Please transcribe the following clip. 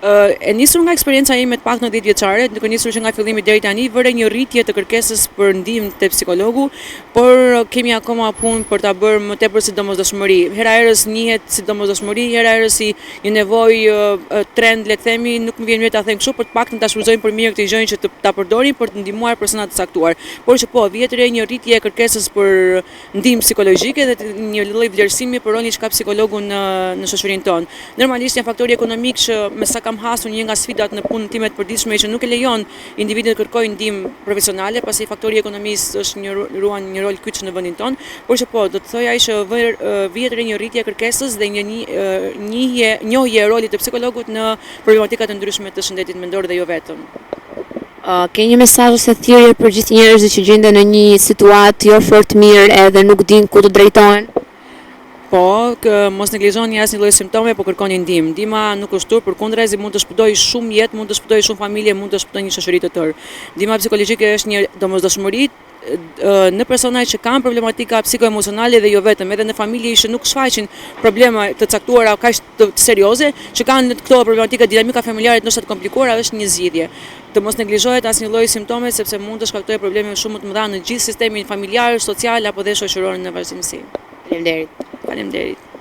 E nisur nga eksperienca ime të paktën 10 vjeçare, duke nisur që nga fillimi deri tani vëre një rritje të kërkesës për ndihmë te psikologu, por kemi akoma punë për ta bërë më tepër si domosdoshmëri. Hera herës njihet si domosdoshmëri, hera herës si një nevojë trend, le të themi, nuk më vjen mirë ta them kështu, por të paktën ta shfrytëzojmë për mirë këtë gjë që ta përdorin për të ndihmuar persona të caktuar. Por që po, vjet re një rritje e kërkesës për ndihmë psikologjike dhe një lloj vlerësimi për rolin që ka psikologu në shoqërinë tonë. Normalisht janë faktorë ekonomik që me sa kam hasur një nga sfidat në punën time të përditshme që nuk e lejon individin të kërkojë ndihmë profesionale, pasi faktori i ekonomisë është ruan një rol kyç në vendin tonë, por që po, do të thoja që vjet re një rritje e kërkesës dhe një njohje e rolit të psikologut në problematikat e ndryshme të shëndetit mendor dhe jo vetëm. Ke një mesazh ose thirrje për gjithë njerëzit që gjenden në një situatë jo fort mirë edhe nuk dinë ku të drejtohen? Po, mos neglizhoni asnjë lloj simptome, po kërkoni ndihmë. Ndihma nuk është turp, përkundrazi mund të shpëtojë shumë jetë, mund të shpëtojë shumë familje, mund të shpëtojë një shoqëri të tërë. Ndihma psikologjike është një domosdoshmëri në persona që kanë problematika psikoemocionale dhe jo vetëm, edhe në familje që nuk shfaqin probleme të caktuara kaq të serioze, që kanë këto problematika dinamika familjare ndoshta të komplikuara, është një zgjidhje. Të mos neglizhohet asnjë lloj simptome sepse mund të shkaktojë probleme shumë më të mëdha në gjithë sistemin familjar, social apo dhe shoqëror në vazhdimsi. Faleminderit. Faleminderit.